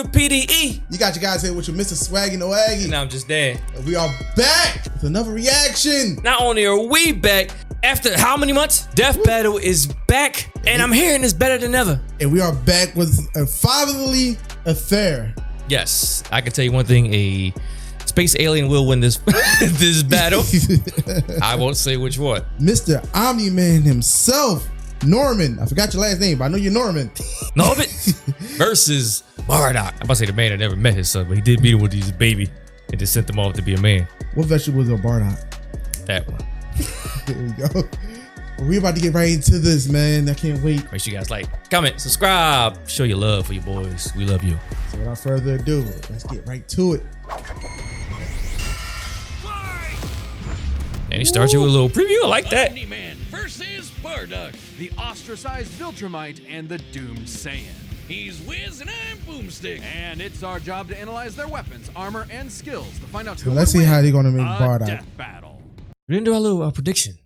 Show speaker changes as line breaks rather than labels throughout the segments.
to PDE.
You got your guys here with your Mr. Swaggy No Aggie.
And I'm just there.
And we are back with another reaction.
Not only are we back, after how many months? Death Battle is back, and I'm hearing it's better than ever.
And we are back with a fatherly affair.
Yes, I can tell you one thing: a space alien will win this this battle. I won't say which one.
Mr. Omni-Man himself, Norman. I forgot your last name, but I know you're Norman.
Norman versus Bardock. I'm about to say the man that never met his son, but he did meet him when he was a baby and just sent him off to be a man.
What vegetable is a Bardock?
That one.
There we go. We're about to get right into this, man. I can't wait.
Make sure you guys like, comment, subscribe, show your love for your boys. We love you.
So without further ado, let's get right to it.
And he starts you with a little preview. I like that.
Omni-Man versus Bardock, the ostracized Viltrumite and the doomed Saiyan. He's Wiz and I'm Boomstick. And it's our job to analyze their weapons, armor, and skills to find out who
Let's see how they're gonna make Bardock.
death battle.
We didn't do our little prediction.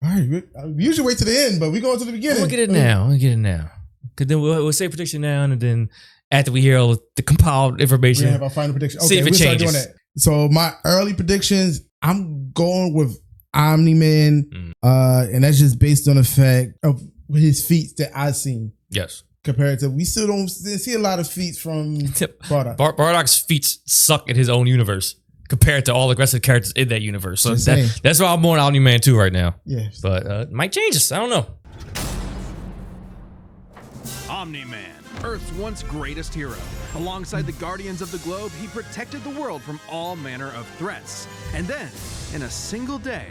All right, we usually wait to the end, but we going to the beginning.
I'm gonna get it now. Cause then we'll say prediction now, and then after we hear all the compiled information,
we have our final prediction. Okay,
see if it
we'll start
changes.
doing that. So my early predictions, I'm going with Omni-Man, and that's just based on the fact of his feats that I've seen.
Yes.
Compared to, we still don't see a lot of feats from Bardock.
Bardock's feet suck in his own universe compared to all the aggressive characters in that universe. So that's why I'm more Omni-Man 2 right now.
Yes.
But might change us. I don't know.
Omni-Man, Earth's once greatest hero. Alongside the Guardians of the Globe, he protected the world from all manner of threats. And then, in a single day,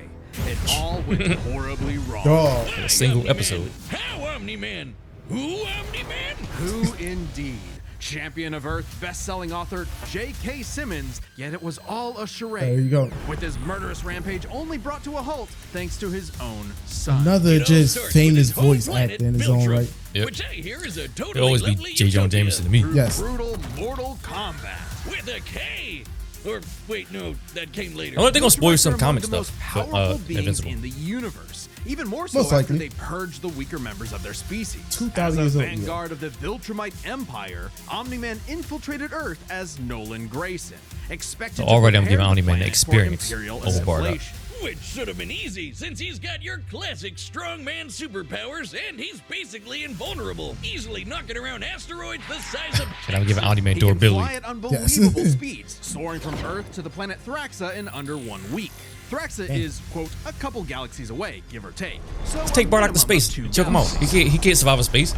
it all went horribly wrong.
Oh.
In a single episode.
How Omni-Man? Who Omni-Man? Who indeed? Champion of Earth, best-selling author J.K. Simmons, yet it was all a charade.
There you go.
With his murderous rampage only brought to a halt thanks to his own son.
Another just famous voice actor in his own right.
Yep.
Which I hear is a totally
It'll always be J. Jonah Jameson to me.
Yes.
Brutal mortal combat with a K. Or wait, no, that came later.
I wonder if they're gonna spoil some
Viltrumites are
comic
among the
stuff.
most powerful beings
Invincible.
in the universe. Even more so
Most
after
likely.
they purged the weaker members of their species.
2,000
As
years
a
old, yeah.
vanguard of the Viltrumite Empire, Omni-Man infiltrated Earth as Nolan Grayson. Expected
So already
to
I'm giving
prepare the
Omni-Man the
planet for
experience
imperial
over Bardock.
assimilation. Which should have been easy, since he's got your classic strongman superpowers and he's basically invulnerable, easily knocking around asteroids the size of
And I'm giving Omni-Man
He can
durability.
fly at unbelievable speeds, soaring from Earth to the planet Thraxa in under 1 week. Thraxa is, quote, a couple galaxies away, give or take. So
Let's take Bardock to space. Choke him out. He can't survive in space.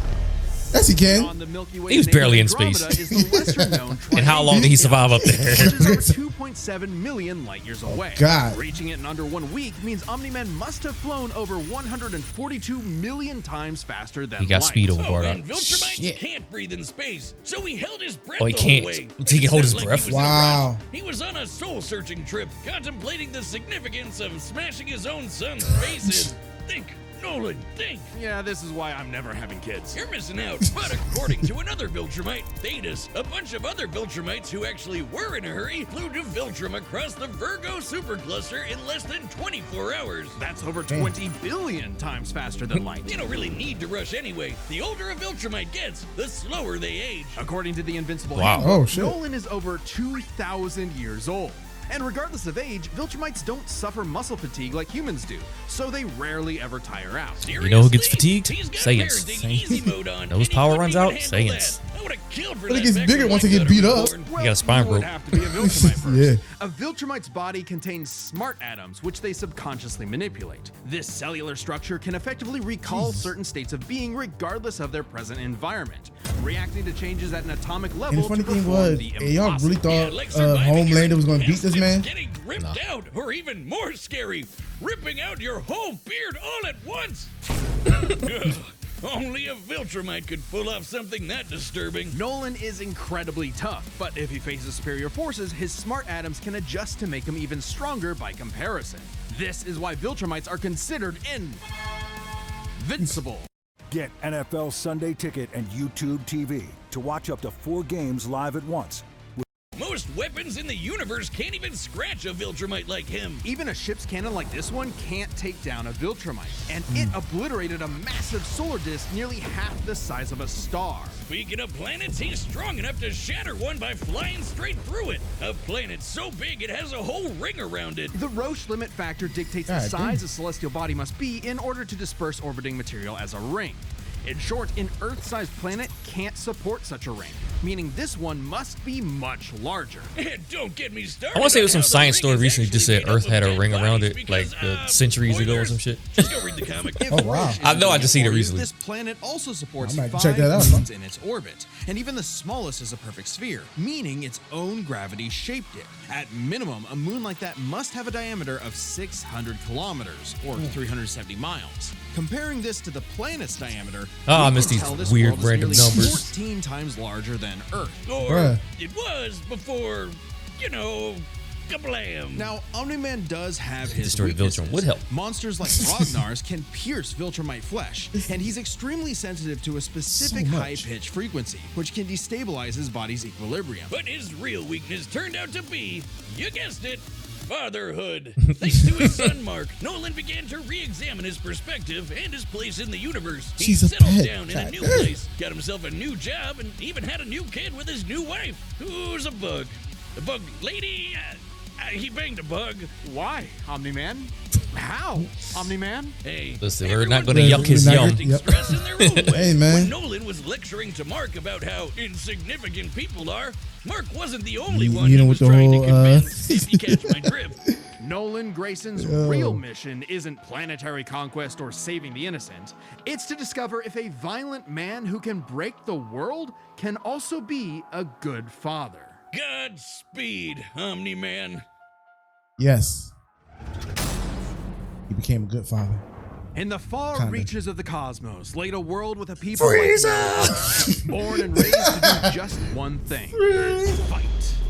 Yes, he can.
On the Milky Way
He was barely in space.
Is the lesser-known
And how long did he survive up there?
which is over 2.7 million light years away.
God.
Reaching it in under 1 week means Omni-Man must have flown over 142 million times faster than
He got
light.
speed over
and
Bardock.
Viltrumites
Shit.
can't breathe in space, so he held his breath
Oh, he
the
can't.
whole way.
He can hold his
Like he
breath?
was in a
Wow.
rush. He was on a soul-searching trip, contemplating the significance of smashing his own son's face in. Think, Nolan, think. Yeah, this is why I'm never having kids. You're missing out. But according to another Viltrumite, Thetis, a bunch of other Viltrumites who actually were in a hurry flew to Viltrum across the Virgo supercluster in less than 24 hours. That's over 20 billion times faster than light. You don't really need to rush anyway. The older a Viltrumite gets, the slower they age. According to the Invincible,
Wow.
handbook,
Oh, shit.
Nolan is over 2,000 years old. And regardless of age, Viltrumites don't suffer muscle fatigue like humans do, so they rarely ever tire out.
You know who gets fatigued?
He's got
Saiyans.
parenting easy mode on,
Those
and he
power
couldn't
runs
even
out,
handle
Saiyans.
that. I would've killed for
But it
that
gets
back
bigger
when
once
my
they get
daughter
beat
was
up.
born.
He got a spine
you would
broke.
have to be a Viltrumite first.
Yeah.
A Viltrumite's body contains smart atoms, which they subconsciously manipulate. This cellular structure can effectively recall certain states of being regardless of their present environment, reacting to changes at an atomic level.
And the funny
to
thing
perform
was,
the
hey, y'all really
impossible.
thought
like surviving your
Homelander was going to beat this man?
Getting ripped out, or even more scary, ripping out your whole beard all at once. Ugh. Only a Viltrumite could pull off something that disturbing. Nolan is incredibly tough, but if he faces superior forces, his smart atoms can adjust to make him even stronger by comparison. This is why Viltrumites are considered invincible.
Get NFL Sunday Ticket and YouTube TV to watch up to 4 games live at once.
Most weapons in the universe can't even scratch a Viltrumite like him.
Even a ship's cannon like this one can't take down a Viltrumite, and it obliterated a massive solar disk nearly half the size of a star.
Speaking of planets, he's strong enough to shatter one by flying straight through it. A planet so big it has a whole ring around it.
The Roche limit factor dictates the size a celestial body must be in order to disperse orbiting material as a ring. In short, an Earth-sized planet can't support such a ring, meaning this one must be much larger.
And don't get me started.
I want to say there was some science story recently just said Earth had a ring around it, like centuries ago or some shit.
Just go read the comic.
Oh wow!
I know, I just seen it recently.
This planet also supports
I might
5
check that out,
moons in its orbit, and even the smallest is a perfect sphere, meaning its own gravity shaped it. At minimum, a moon like that must have a diameter of 600 kilometers, or 370 miles. Comparing this to the planet's diameter,
I miss these weird random numbers.
14 times larger than Earth.
Or it was before, you know, kablam.
Now, Omni-Man does have his
Destroyed
weaknesses.
Viltrum would help.
Monsters like Rognars can pierce Viltrumite flesh, and he's extremely sensitive to a specific high-pitched frequency, which can destabilize his body's equilibrium.
But his real weakness turned out to be, you guessed it, fatherhood. Thanks to his son Mark, Nolan began to re-examine his perspective and his place in the universe. He
She's a
settled
pet.
down in a new place, got himself a new job, and even had a new kid with his new wife, who's a bug. A bug lady, he banged a bug.
Why, Omni-Man? How, Omni-Man?
Hey,
Listen, we're not going to yuck his yum.
stress in their own way.
Hey, man.
When Nolan was lecturing to Mark about how insignificant people are, Mark wasn't the only one
you know
he
what
was
the
trying
whole,
to convince, if you catch my drift.
Nolan Grayson's real mission isn't planetary conquest or saving the innocent. It's to discover if a violent man who can break the world can also be a good father.
Godspeed, Omni-Man.
Yes. He became a good father.
In the far
Kinda.
reaches of the cosmos laid a world with a people born and raised to do just one thing: fight.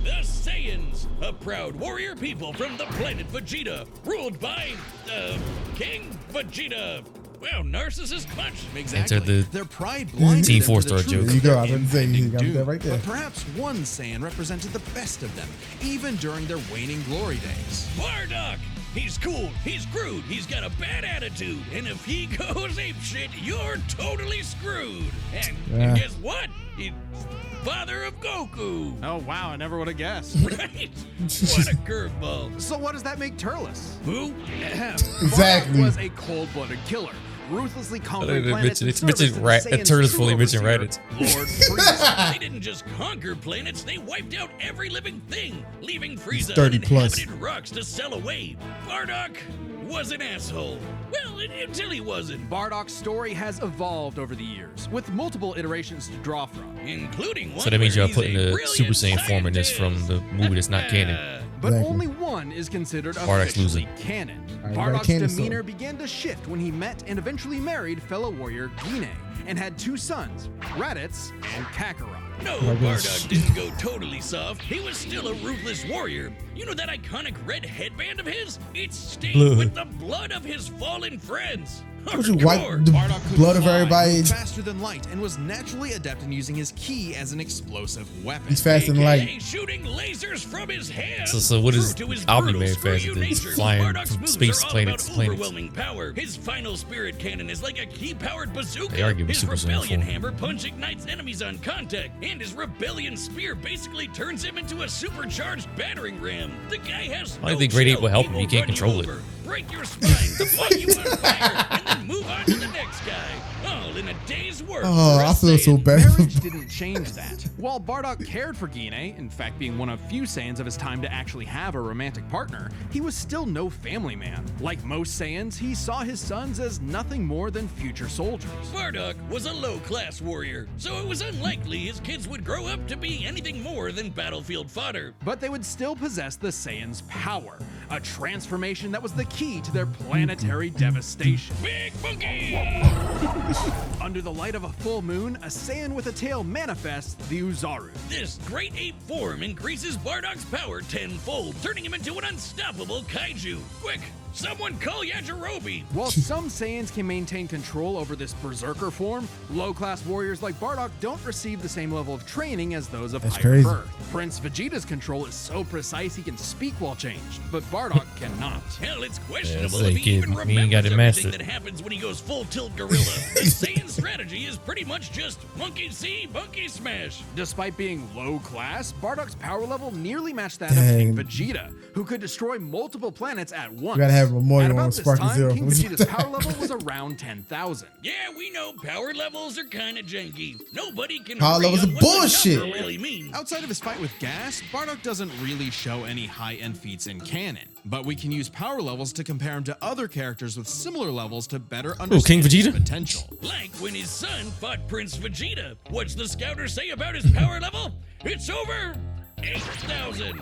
The Saiyans, a proud warrior people from the planet Vegeta, ruled by, King Vegeta. Well, narcissist punch.
Enter the
Their pride blinded
Team
them to
4-star
the truth
joke.
of
There you go.
their
I didn't say
impending
you got that
doom.
right there.
But perhaps one Saiyan represented the best of them, even during their waning glory days.
Bardock. He's cool, he's crude, he's got a bad attitude, and if he goes apeshit, you're totally screwed. And guess what? He's father of Goku.
Oh wow, I never would have guessed.
Right? What a curveball.
So what does that make Turles?
Who?
Exactly.
Bardock was a cold-blooded killer, ruthlessly conquering
They
planets.
mentioned-
in
it's
service
mentioned
to the Saiyans'
Turtles
true
fully mentioned
overseer,
Reddit.
Lord Frieza.
They didn't just conquer planets, they wiped out every living thing, leaving
He's
Frieza
30 plus.
uninhabited rocks to sell away. Bardock was an asshole. Well, until he wasn't.
Bardock's story has evolved over the years, with multiple iterations to draw from.
Including one
So that means
where
y'all
he's
putting
a
the
brilliant
Super Saiyan form in this from the movie that's not canon.
But
Exactly.
only one is considered
Bardock's
officially
losing.
canon.
Alright, you got a
Bardock's
canon
demeanor
story.
began to shift when he met and eventually married fellow warrior Guinea, and had 2 sons, Raditz and Kakarot.
No,
my gosh.
Bardock didn't go totally soft. He was still a ruthless warrior. You know that iconic red headband of his? It's stained
Blood.
with the blood of his fallen friends.
Would you wipe
Hardcore.
the
Bardock could
blood of
fly,
everybody?
move faster than light, and was naturally adept in using his ki as an explosive weapon.
He's fast and light.
AKA shooting lasers from his hands.
So what is
True to his
Omni-Man
brutal,
fast
screw you
at this?
nature,
Flying
Bardock's
from
moves
space
are all
planets to
about
planets.
overwhelming power. His final spirit cannon is like a key-powered bazooka.
They are giving
His
Super Saiyan
rebellion
form.
hammer punch ignites enemies on contact, and his rebellion spear basically turns him into a supercharged battering ram. The guy has
I
no
think Great Ape
chill.
will help
He
him. You can't
run
control it.
over, break your spine, fuck you on fire, and then move on to the next guy. All in a day's work.
Oh,
for a
I feel so
Saiyan.
bad.
Marriage didn't change that. While Bardock cared for Guinea, in fact being one of few Saiyans of his time to actually have a romantic partner, he was still no family man. Like most Saiyans, he saw his sons as nothing more than future soldiers.
Bardock was a low-class warrior, so it was unlikely his kids would grow up to be anything more than battlefield fodder.
But they would still possess the Saiyans' power, a transformation that was the key to their planetary devastation.
Big monkey!
Under the light of a full moon, a Saiyan with a tail manifests the Uzaru.
This great ape form increases Bardock's power tenfold, turning him into an unstoppable kaiju. Quick, someone call Yajirobe!
While some Saiyans can maintain control over this berserker form, low-class warriors like Bardock don't receive the same level of training as those of higher
crazy.
birth. Prince Vegeta's control is so precise he can speak while changed, but Bardock cannot.
Hell, it's questionable
Yeah,
if
it's
he
like
even
it- he ain't got
remembers
it mastered.
everything that happens when he goes full tilt gorilla. The Saiyan strategy is pretty much just monkey see, monkey smash.
Despite being low-class, Bardock's power level nearly matched that
Dang.
of King Vegeta, who could destroy multiple planets at once.
You gotta have a memorial
At about
on
this
Sparky
time,
Zero.
King Vegeta's power level was around 10,000.
Yeah, we know power levels are kind of janky. Nobody can
Power
agree
levels
on
are
what the
bullshit.
number really means.
Outside of his fight with Gas, Bardock doesn't really show any high-end feats in canon, but we can use power levels to compare him to other characters with similar levels to better
King
understand his
Vegeta?
potential.
Like when his son fought Prince Vegeta. What's the scouter say about his power level? It's over 8,000.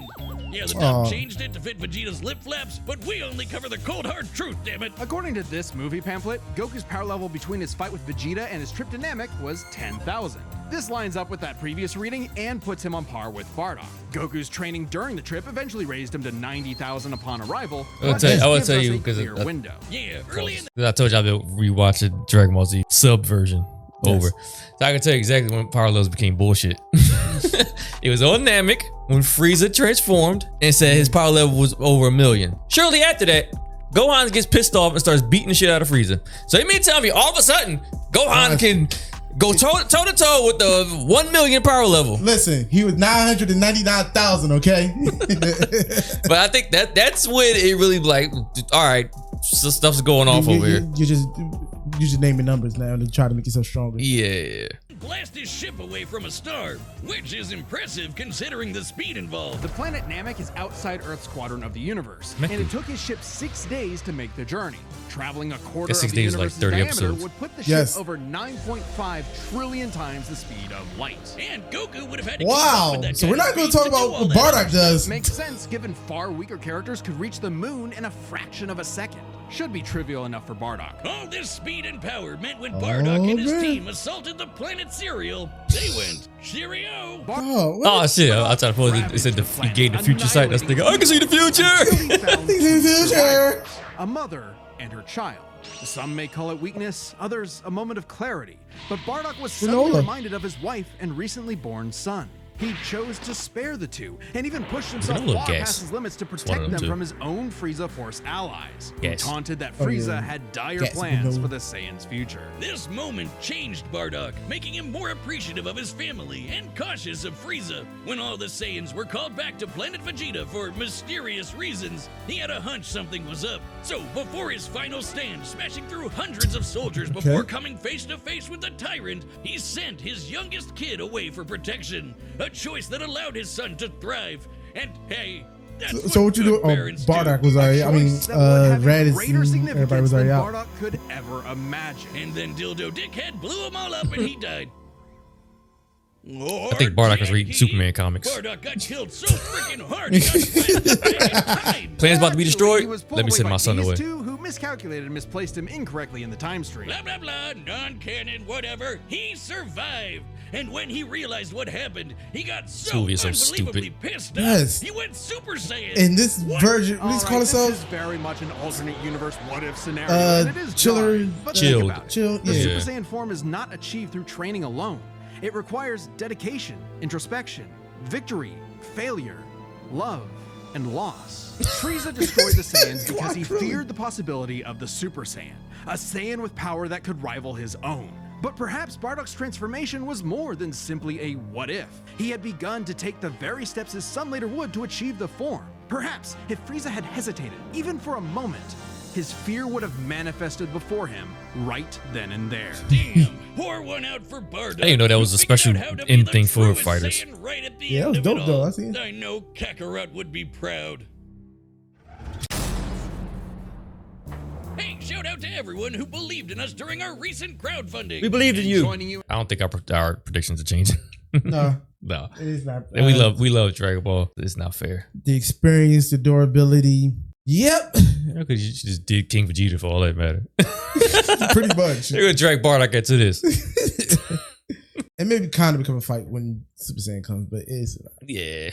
Yeah, the dub changed it to fit Vegeta's lip flaps, but we only cover the cold hard truth, damn it.
According to this movie pamphlet, Goku's power level between his fight with Vegeta and his trip to Namek was 10,000. This lines up with that previous reading and puts him on par with Bardock. Goku's training during the trip eventually raised him to 90,000 upon arrival.
I will
but
tell you-
this
I will
gives
tell
us
you,
a
'cause
clear
it-
window.
Yeah, early in
I told you I've been rewatching Dragon Ball Z sub version over. So I can tell you exactly when power levels became bullshit. It was on Namek when Frieza transformed and said his power level was over 1,000,000. Shortly after that, Gohan gets pissed off and starts beating the shit out of Frieza. So you mean to tell me all of a sudden Gohan can go toe to toe with the 1,000,000 power level?
Listen, he was 999,000. Okay.
But I think that's when it really like, all right, so stuff's going off over here.
You just naming numbers now to try to make yourself stronger.
Yeah.
blast his ship away from a star, which is impressive considering the speed involved.
The planet Namek is outside Earth's quadrant of the universe, and it took his ship 6 days to make the journey. Traveling a quarter
Guess 6
of the
days is like
universe's
30
diameter
episodes.
would put the
Yes.
ship over 9.5 trillion times the speed of light.
And Goku would have had to keep up
Wow.
with that
So we're
kind
not
of
going to
speed
talk about
do all
what
that
Bardock
other
does.
Makes sense given far weaker characters could reach the moon in a fraction of a second. Should be trivial enough for Bardock.
All this speed and power meant when Bardock and his
man.
team assaulted the planet Cereal, they went, cheerio!
Oh, what?
Oh shit! I tried to pose it. It said he gave the future sight. That's thinking, I can see the future.
He found
He's in the future.
a mother and her child. Some may call it weakness, others a moment of clarity. But Bardock was suddenly
Granola.
reminded of his wife and recently born son. He chose to spare the two, and even pushed himself
Granola
far
gas.
past his limits to
one of
protect
them
them
too.
from his own Frieza Force allies, who
Gas.
taunted that
Oh,
Frieza
yeah.
had dire
Gas
plans
granola.
for the Saiyan's future.
This moment changed Bardock, making him more appreciative of his family and cautious of Frieza. When all the Saiyans were called back to planet Vegeta for mysterious reasons, he had a hunch something was up. So before his final stand, smashing through hundreds of soldiers before coming face to face with the tyrant, he sent his youngest kid away for protection. A choice that allowed his son to thrive. And hey, that's
So what you do?
good
Oh,
parents do.
Bardock was already. I mean,
Choice that would have
Raditz
greater
and
significance
everybody was already
than
out.
Bardock could ever imagine.
And then Dildo Dickhead blew them all up and he died.
I think Bardock was reading Superman comics.
Bardock got killed so freaking hard. He got blasted back in time.
Planet's about to be
Actually,
destroyed.
he was pulled
Let me
away
send
by
my son
these
away.
two who miscalculated and misplaced him incorrectly in the time stream.
Blah blah blah, non-canon, whatever. He survived. And when he realized what happened, he got so
movie is so
unbelievably
stupid.
pissed
Yes.
off. He went Super Saiyan.
In this
What?
version, what
All
does he
right,
call
this
himself?
is very much an alternate universe what-if scenario, and it is
Chiller-
jarring, but
Chilled.
think about it.
Chill.
The
Yeah.
Super Saiyan form is not achieved through training alone. It requires dedication, introspection, victory, failure, love, and loss. Frieza destroyed the Saiyans because he feared the possibility of the Super Saiyan, a Saiyan with power that could rival his own. But perhaps Bardock's transformation was more than simply a what-if. He had begun to take the very steps his son later would to achieve the form. Perhaps if Frieza had hesitated, even for a moment, his fear would have manifested before him right then and there.
Damn, pour one out for Bardock.
I didn't know that was a
who figured
special
out how to be
end
the
thing for
truest
fighters.
Saiyan right at the
Yeah,
end
that was
of it
dope, though.
all.
I seen it.
I know Kakarot would be proud. Hey, shout out to everyone who believed in us during our recent crowdfunding.
We believed in you.
Joining you
I don't think our predictions are changing.
No,
No.
it is not.
And we love Dragon Ball. It's not fair.
the experience, the durability. Yep.
Because you just did King Vegeta for all that matter.
Pretty much.
They're gonna drag Bardock into this.
And maybe kind of become a fight when Super Saiyan comes, but it's
Yeah.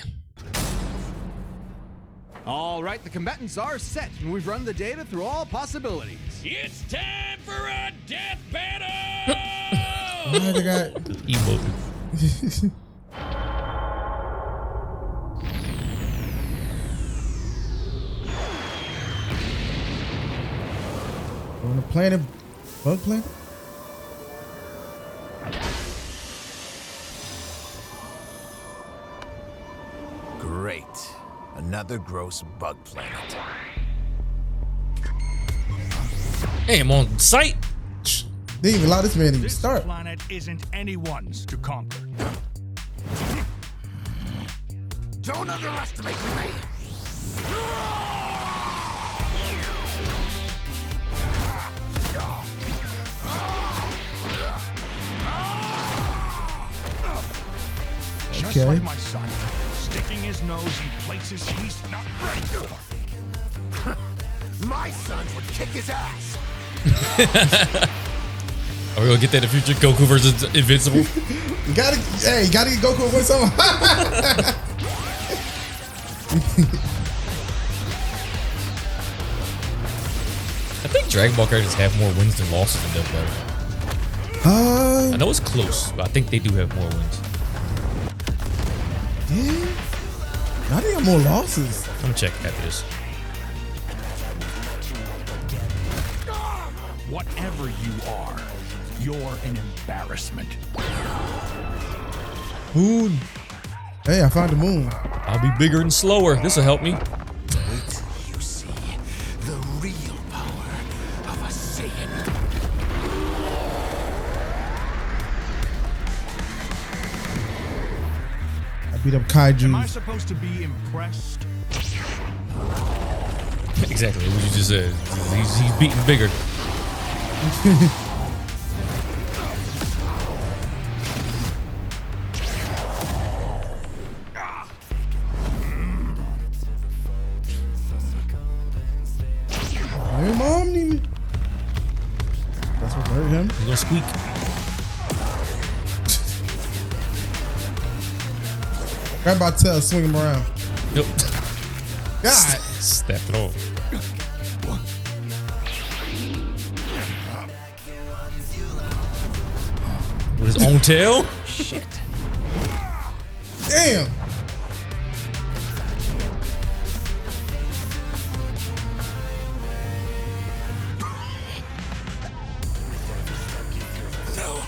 All right, the combatants are set, and we've run the data through all possibilities.
It's time for a death battle!
why they got
Emote.
on the planet, bug planet.
Great. Another gross bug planet.
Hey, I'm on site.
They didn't even allow this man to even
This
start.
planet isn't anyone's to conquer.
Don't underestimate me!
Just
Okay.
like my son, sticking his nose in places he's not ready for.
My sons would kick his ass!
Are we gonna get that in the future? Goku versus Invincible?
You gotta get Goku with someone.
I think Dragon Ball characters have more wins than losses in Death Battle. I know it's close, but I think they do have more wins.
Yeah. I think I have more losses.
I'm gonna check after this.
Whatever you are, you're an embarrassment.
Moon. Hey, I found the moon.
I'll be bigger and slower. This'll help me.
Wait till you see the real power of a Saiyan.
I beat up Kaiju.
Am I supposed to be impressed?
Exactly what you just said. He's beating bigger.
Hey, Omni-Man. That's what hurt him.
He's gonna squeak.
Grab my tail, swing him around.
Nope.
God.
Step it off. With his own tail?
Shit.
Damn.
No.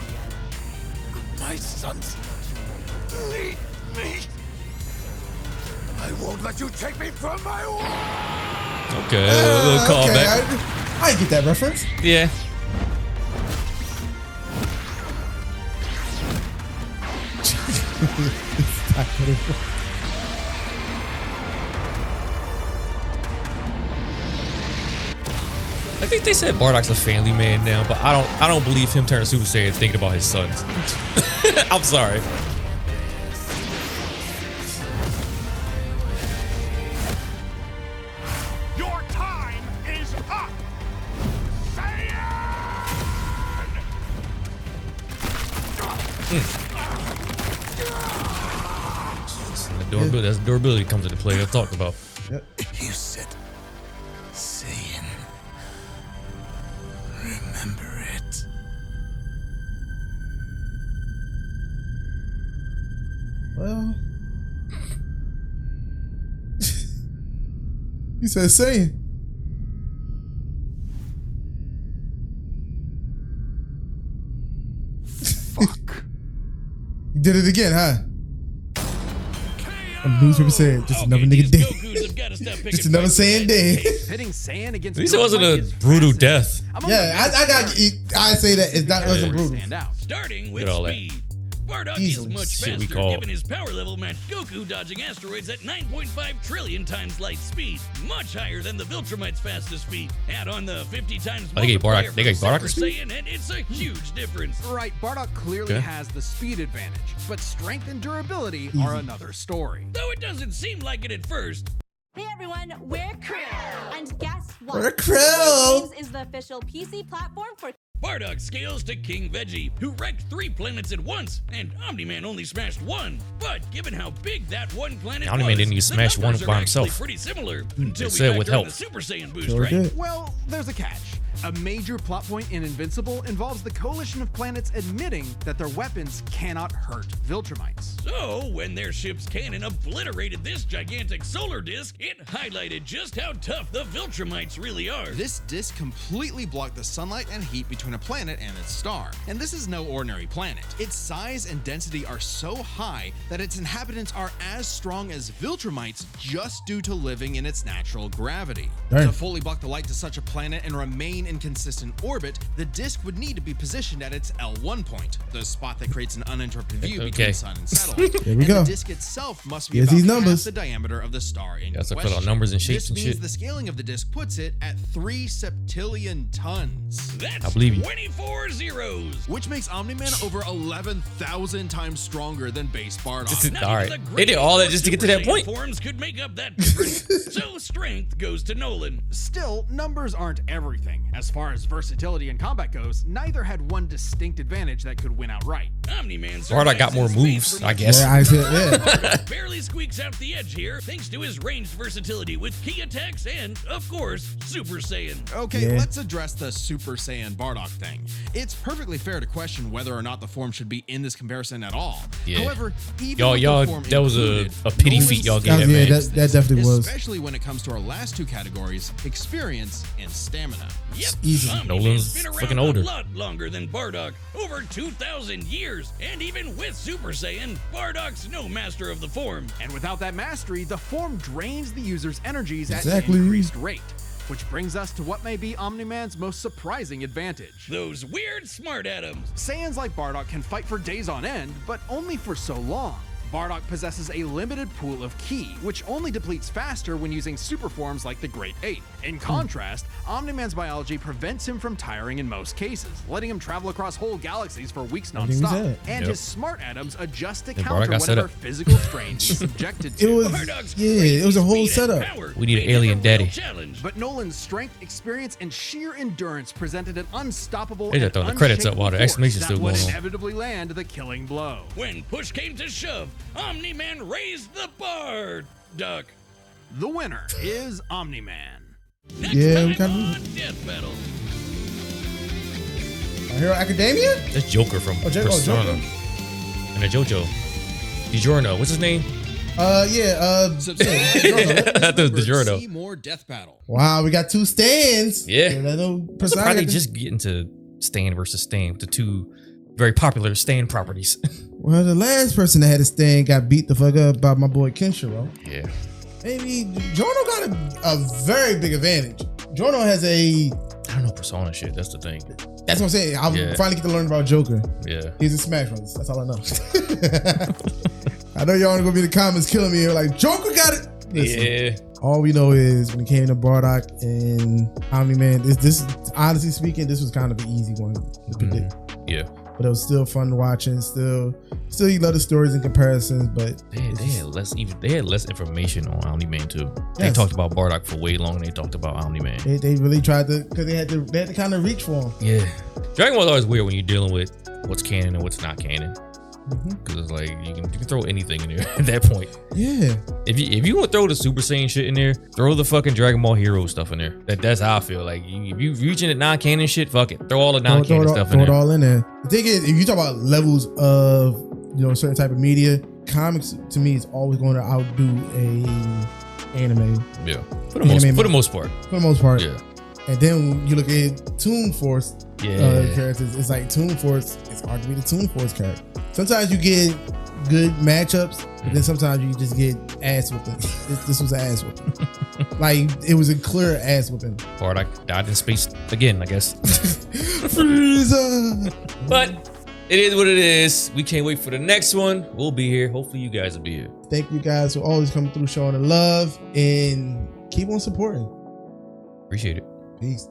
My sons need me. I won't let you take me from my world.
Okay, a little callback.
I didn't get that reference.
Yeah. I think they said Bardock's a family man now, but I don't believe him turning Super Saiyan thinking about his sons. I'm sorry.
Your time is up!
The durability, that's durability comes into play. I've talked about.
You said Saiyan. Remember it.
Well, he said Saiyan.
Fuck.
You did it again, huh? A newspaper said, just another nigga dead. Just another Saiyan dead.
Pitting Saiyan against
At least it wasn't
Goku
a
is
brutal
massive.
death.
Among
Yeah,
the
I say that it's not wasn't brutal.
stand out.
Starting with
Look at all that.
speed. Bardock
Easily.
is much
Shit we
faster
call.
given his power level matched Goku dodging asteroids at 9.5 trillion times light speed. Much higher than the Viltrumite's fastest speed. Add on the 50 times
Oh, they gave
multiplier
Bardock- they gave
for
Bardock
Super
the speed?
Saiyan, and it's a huge difference.
Right, Bardock clearly
Okay.
has the speed advantage, but strength and durability are another story.
Though it doesn't seem like it at first.
Hey everyone, we're Crew, a And guess what?
For a krill.
Games is the official PC platform for
Bardock scales to King Veggie, who wrecked 3 planets at once, and Omni-Man only smashed 1. But given how big that one planet
Omni-Man
was,
didn't even smash one by himself.
Pretty similar until we
said
got
with
during
help.
the Super Saiyan boost,
Sure
right?
did.
Well, there's a catch. A major plot point in Invincible involves the coalition of planets admitting that their weapons cannot hurt Viltrumites.
So, when their ship's cannon obliterated this gigantic solar disk, it highlighted just how tough the Viltrumites really are.
This disk completely blocked the sunlight and heat between a planet and its star. And this is no ordinary planet. Its size and density are so high that its inhabitants are as strong as Viltrumites just due to living in its natural gravity.
Dang.
To fully block the light to such a planet and remain in consistent orbit, the disk would need to be positioned at its L1 point, the spot that creates an uninterrupted view between the sun and satellite.
There we
and
go.
the disk itself must be
Here's
about
these
half
numbers.
the diameter of the star in
That's
question.
like fill out numbers and shapes
This
and
means
shit.
the scaling of the disk puts it at 3 septillion tons.
That's
I believe you.
24 zeros.
Which makes Omni-Man over 11,000 times stronger than base Bardock.
Not
All
even
right.
the
They did all that just to get to that
Super Saiyan
point.
Forms could make up that difference. So strength goes to Nolan.
Still, numbers aren't everything. As far as versatility and combat goes, neither had one distinct advantage that could win outright.
Omni-Man
Bardock got more moves, I guess.
Yeah, I said, yeah.
Bardock barely squeaks out the edge here thanks to his ranged versatility with key attacks and, of course, Super Saiyan.
Okay,
Yeah.
let's address the Super Saiyan Bardock thing. It's perfectly fair to question whether or not the form should be in this comparison at all.
Yeah.
However, even
Y'all,
with
y'all,
the form
that was
included,
a pity
Nolan's
feat y'all
That
gave
was-
that
yeah,
man.
that definitely was.
Especially when it comes to our last 2 categories, experience and stamina.
Yep,
easy.
Omni-Man's
Nolan's
been around
fucking older.
a lot longer than Bardock, over 2,000 years, and even with Super Saiyan, Bardock's no master of the form.
And without that mastery, the form drains the user's energies
Exactly.
at an increased rate. Which brings us to what may be Omni-Man's most surprising advantage.
Those weird smart atoms.
Saiyans like Bardock can fight for days on end, but only for so long. Bardock possesses a limited pool of ki, which only depletes faster when using super forms like the Great Ape. In contrast, Omni-Man's biology prevents him from tiring in most cases, letting him travel across whole galaxies for weeks
Everything we
nonstop.
said.
And
Yep.
his smart atoms adjust to
And
counter
Bardock got set
whatever
up.
physical strain he's subjected to.
It was,
Bardock's
yeah,
crazy
it was a whole
speed and
setup.
power
We need an
made him
alien
a real
daddy.
challenge.
But Nolan's strength, experience, and sheer endurance presented an unstoppable
They just
and
throwing the credits up while the
unshakable
exclamation's
force
still
that would
going on.
inevitably land the killing blow.
When push came to shove, Omni-Man raised the Bardock.
The winner is Omni-Man.
Next
Yeah, we
time
kinda-
on Death Battle.
My Hero Academia?
That's Joker from
Joker.
Persona. And the JoJo. DiGiorno. What's his name?
Subscribe.
I thought it was DiGiorno.
See more Death Battle.
Wow, we got 2 stands.
Yeah.
I know
I'm
Persona
surprised they
got
just get into Stan versus Stan, the 2 very popular Stan properties.
Well, the last person that had a stand got beat the fuck up by my boy Kenshiro.
Yeah.
Maybe Jorno got a very big advantage. Jorno has a.
I don't know Persona shit. That's the thing.
That's what I'm saying. I'm
Yeah.
finally get to learn about Joker.
Yeah.
He's in Smash Bros. That's all I know. I know y'all are gonna be in the comments killing me here like Joker got it. Listen,
Yeah.
all we know is when it came to Bardock and Omni-Man, this honestly speaking, this was kind of an easy one to predict.
Yeah.
But it was still fun to watch and still you love the stories and comparisons, but
They had less information on Omni-Man too. They
Yes.
talked about Bardock for way longer than they talked about Omni-Man.
they really tried to, because they had to kind of reach for him.
Yeah. Dragon Ball's always weird when you're dealing with what's canon and what's not canon. Because it's like you can throw anything in there at that point.
Yeah.
If you want to throw the Super Saiyan shit in there, throw the fucking Dragon Ball Hero stuff in there. That's how I feel. Like if you reaching at non-canon shit, fuck it. Throw all the non-canon stuff in
Throw it
there.
all in there. The thing is, if you talk about levels of a certain type of media, comics to me is always going to outdo a anime
Yeah. For the most part.
for the most part.
Yeah.
And then when you look at Toon Force
Yeah.
characters, it's like Toon Force. It's hard to be the Toon Force character. Sometimes you get good matchups, but then sometimes you just get ass whooping. This was an ass whooping. Like it was a clear ass whooping.
Bardock died in space again, I guess.
Frieza.
But it is what it is. We can't wait for the next one. We'll be here. Hopefully you guys will be here.
Thank you guys for always coming through, showing the love, and keep on supporting.
Appreciate it.
Peace.